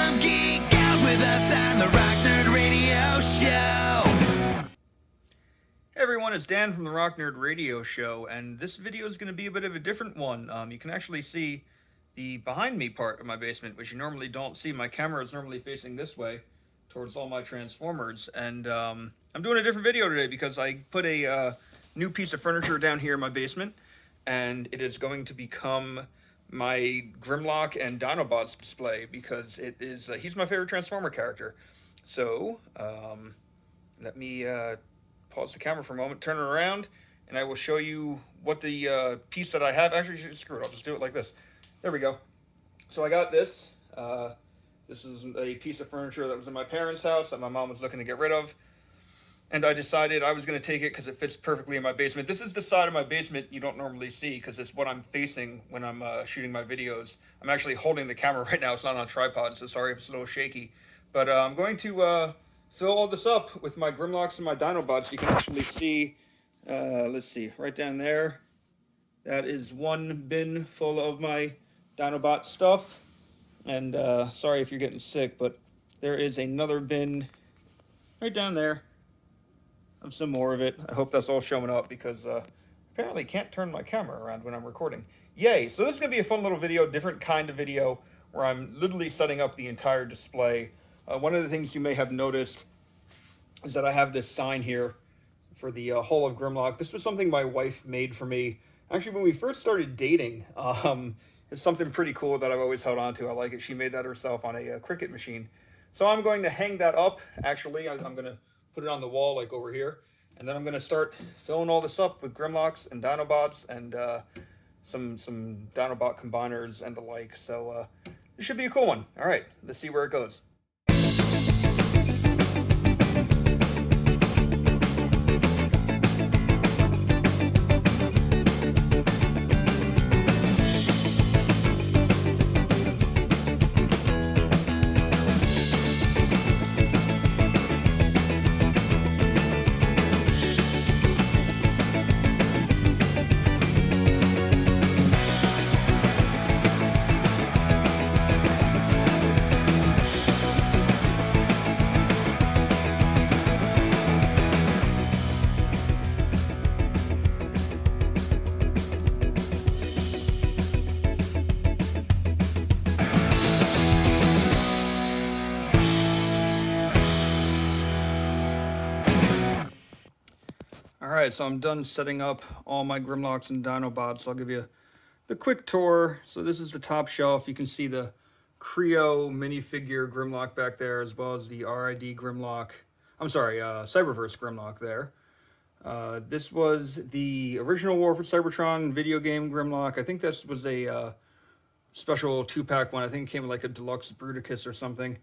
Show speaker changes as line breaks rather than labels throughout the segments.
Come geek out with us on the Rock Nerd Radio Show.
Hey everyone, it's Dan from the Rock Nerd Radio Show, and this video is going to be a bit of a different one. You can actually see the behind me part of my basement, which you normally don't see. My camera is normally facing this way towards all my Transformers, and I'm doing a different video today because I put a new piece of furniture down here in my basement, and it is going to become my Grimlock and Dinobots display because it is he's my favorite Transformer character. So let me pause the camera for a moment, turn it around, and I will show you what the piece that I have. Actually, screw it, I'll just do it like this. There we go. So I got this. This is a piece of furniture that was in my parents' house that my mom was looking to get rid of. And I decided I was going to take it because it fits perfectly in my basement. This is the side of my basement you don't normally see because it's what I'm facing when I'm shooting my videos. I'm actually holding the camera right now. It's not on a tripod, so sorry if it's a little shaky. But I'm going to fill all this up with my Grimlocks and my Dinobots. You can actually see, let's see, right down there. That is one bin full of my Dinobot stuff. And sorry if you're getting sick, but there is another bin right down there of some more of it. I hope that's all showing up because apparently can't turn my camera around when I'm recording. Yay! So this is going to be a fun little video, different kind of video, where I'm literally setting up the entire display. One of the things you may have noticed is that I have this sign here for the Hall of Grimlock. This was something my wife made for me. Actually, when we first started dating, it's something pretty cool that I've always held on to. I like it. She made that herself on a Cricut machine. So I'm going to hang that up, actually. I'm going to put it on the wall, like over here. And then I'm going to start filling all this up with Grimlocks and Dinobots and some Dinobot combiners and the like. So this should be a cool one. All right, let's see where it goes. Alright, so I'm done setting up all my Grimlocks and Dinobots. I'll give you the quick tour. So this is the top shelf. You can see the Creo minifigure Grimlock back there, as well as the RID Grimlock. I'm sorry, Cyberverse Grimlock there. This was the original War for Cybertron video game Grimlock. I think this was a special 2-pack one. I think it came with like a deluxe Bruticus or something.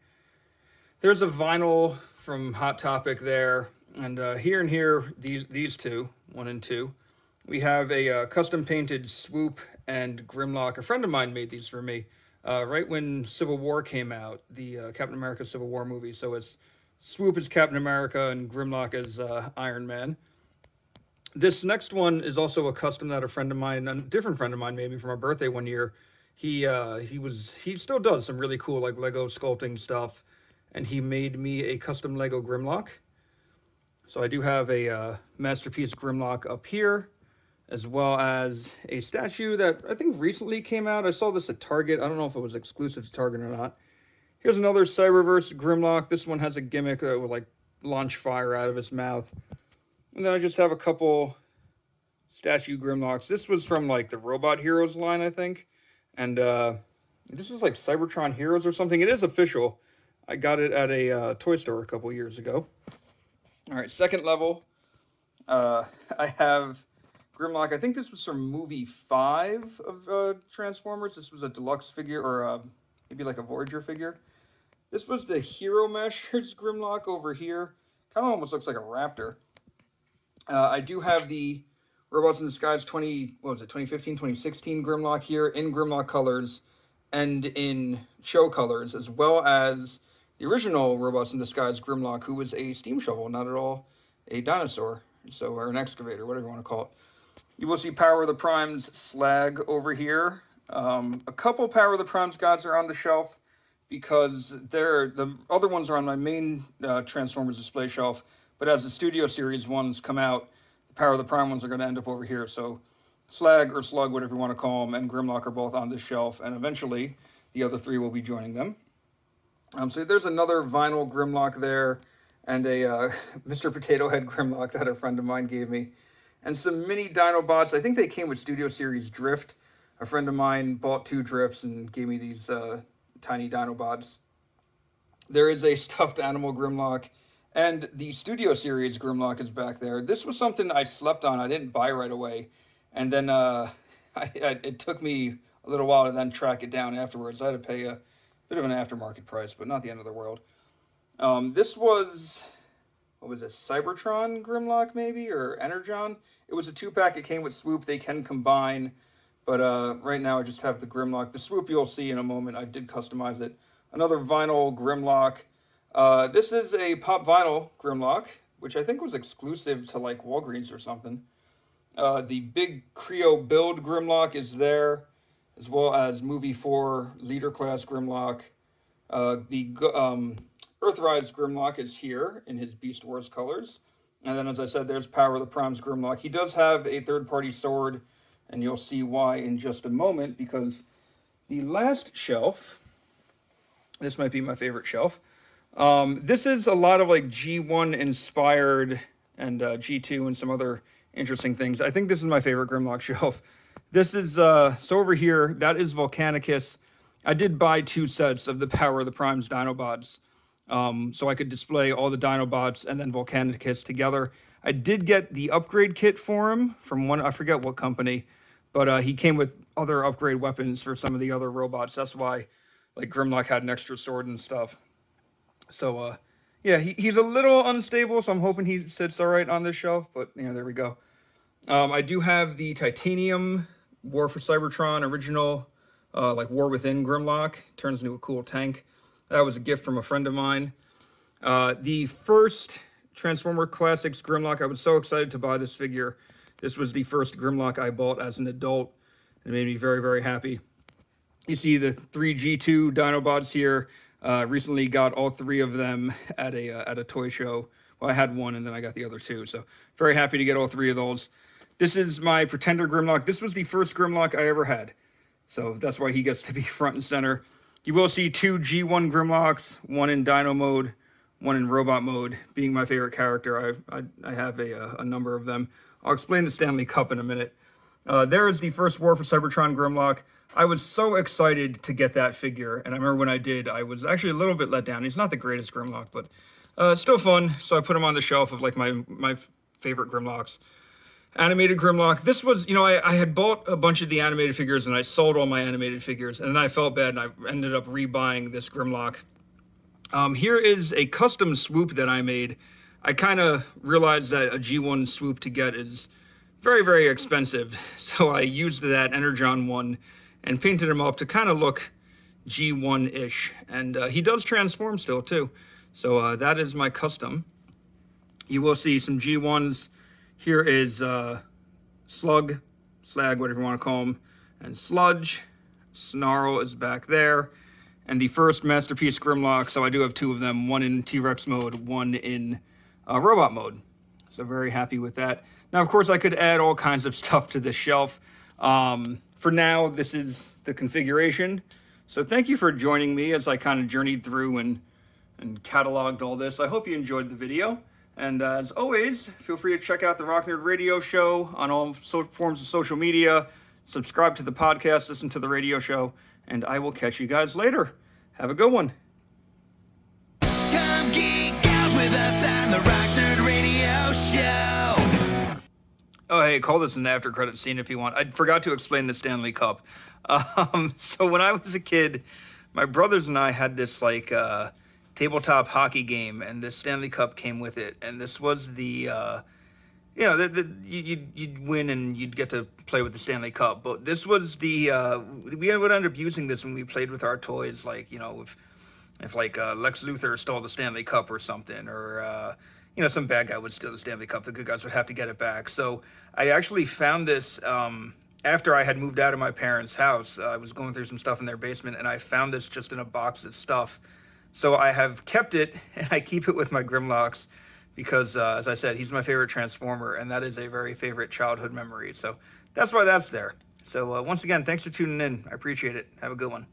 There's a vinyl from Hot Topic there. And here and here, these two, 1 and 2, we have a custom painted Swoop and Grimlock. A friend of mine made these for me right when Civil War came out, the Captain America Civil War movie. So it's Swoop as Captain America and Grimlock as Iron Man. This next one is also a custom that a friend of mine, a different friend of mine, made me for my birthday one year. He still does some really cool like Lego sculpting stuff, and he made me a custom Lego Grimlock. So I do have a Masterpiece Grimlock up here, as well as a statue that I think recently came out. I saw this at Target. I don't know if it was exclusive to Target or not. Here's another Cyberverse Grimlock. This one has a gimmick that would like launch fire out of his mouth. And then I just have a couple statue Grimlocks. This was from like the Robot Heroes line, I think. And this is like Cybertron Heroes or something. It is official. I got it at a toy store a couple years ago. All right, second level, I have Grimlock. I think this was from movie 5 of Transformers. This was a deluxe figure, or maybe like a Voyager figure. This was the Hero Mashers Grimlock over here. Kind of almost looks like a raptor. I do have the Robots in Disguise 2015, 2016 Grimlock here in Grimlock colors and in show colors, as well as the original Robots in Disguise Grimlock, who was a steam shovel, not at all a dinosaur, or an excavator, whatever you want to call it. You will see Power of the Primes Slag over here. A couple Power of the Primes gods are on the shelf. because the other ones are on my main Transformers display shelf, but as the Studio Series ones come out, the Power of the Prime ones are going to end up over here. So Slag or Slug, whatever you want to call them, and Grimlock are both on this shelf, and eventually the other three will be joining them. So there's another vinyl Grimlock there, and a Mr. Potato Head Grimlock that a friend of mine gave me, and some mini Dinobots. I think they came with Studio Series Drift. A friend of mine bought 2 Drifts and gave me these tiny Dinobots. There is a stuffed animal Grimlock, and the Studio Series Grimlock is back there. This was something I slept on. I didn't buy right away, and then it took me a little while to then track it down afterwards. I had to pay a bit of an aftermarket price, but not the end of the world. This was, what was it, Cybertron Grimlock maybe, or Energon? It was a 2-pack. It came with Swoop. They can combine, but right now I just have the Grimlock. The Swoop you'll see in a moment. I did customize it. Another vinyl Grimlock. This is a pop vinyl Grimlock, which I think was exclusive to like Walgreens or something. The big Creo build Grimlock is there, as well as Movie 4 Leader Class Grimlock. The Earthrise Grimlock is here in his Beast Wars colors. And then, as I said, there's Power of the Prime's Grimlock. He does have a third-party sword, and you'll see why in just a moment, because the last shelf, this might be my favorite shelf. This is a lot of like G1 inspired and G2 and some other interesting things. I think this is my favorite Grimlock shelf. This is, so over here, that is Volcanicus. I did buy 2 sets of the Power of the Prime's Dinobots, so I could display all the Dinobots and then Volcanicus together. I did get the upgrade kit for him from one, I forget what company, but he came with other upgrade weapons for some of the other robots. That's why, like, Grimlock had an extra sword and stuff. So, yeah, he's a little unstable, so I'm hoping he sits all right on this shelf, but, you know, there we go. I do have the Titanium War for Cybertron original, like War Within Grimlock. Turns into a cool tank. That was a gift from a friend of mine. The first Transformer Classics Grimlock, I was so excited to buy this figure. This was the first Grimlock I bought as an adult. It made me very, very happy. You see the 3 G2 Dinobots here. Recently got all 3 of them at a toy show. Well, I had one and then I got the other 2. So very happy to get all 3 of those. This is my Pretender Grimlock. This was the first Grimlock I ever had. So that's why he gets to be front and center. You will see 2 G1 Grimlocks, one in Dino mode, one in Robot mode, being my favorite character. I have a number of them. I'll explain the Stanley Cup in a minute. There is the first War for Cybertron Grimlock. I was so excited to get that figure, and I remember when I did, I was actually a little bit let down. He's not the greatest Grimlock, but still fun, so I put him on the shelf of like my favorite Grimlocks. Animated Grimlock. This was, you know, I had bought a bunch of the animated figures and I sold all my animated figures, and then I felt bad and I ended up rebuying this Grimlock. Here is a custom swoop that I made. I kind of realized that a G1 swoop to get is very, very expensive, so I used that Energon one and painted him up to kind of look G1-ish, and he does transform still too. So that is my custom. You will see some G1s. Here is Slug, Slag, whatever you want to call him, and Sludge. Snarl is back there. And the first Masterpiece Grimlock, so I do have 2 of them, one in T-Rex mode, one in robot mode. So very happy with that. Now, of course, I could add all kinds of stuff to this shelf. For now, this is the configuration. So thank you for joining me as I kind of journeyed through and cataloged all this. I hope you enjoyed the video. And as always, feel free to check out the Rock Nerd Radio Show on all forms of social media. Subscribe to the podcast, listen to the radio show, and I will catch you guys later. Have a good one.
Come geek out with us on the Rock Nerd Radio Show.
Oh, hey, call this an after credit scene if you want. I forgot to explain the Stanley Cup. So when I was a kid, my brothers and I had this like tabletop hockey game, and this Stanley Cup came with it. And this was the, you know, you'd win and you'd get to play with the Stanley Cup. But this was the, we would end up using this when we played with our toys, like, you know, if like Lex Luthor stole the Stanley Cup or something, or, you know, some bad guy would steal the Stanley Cup, the good guys would have to get it back. So I actually found this after I had moved out of my parents' house, I was going through some stuff in their basement, and I found this just in a box of stuff. So I have kept it, and I keep it with my Grimlocks because, as I said, he's my favorite Transformer, and that is a very favorite childhood memory. So that's why that's there. So once again, thanks for tuning in. I appreciate it. Have a good one.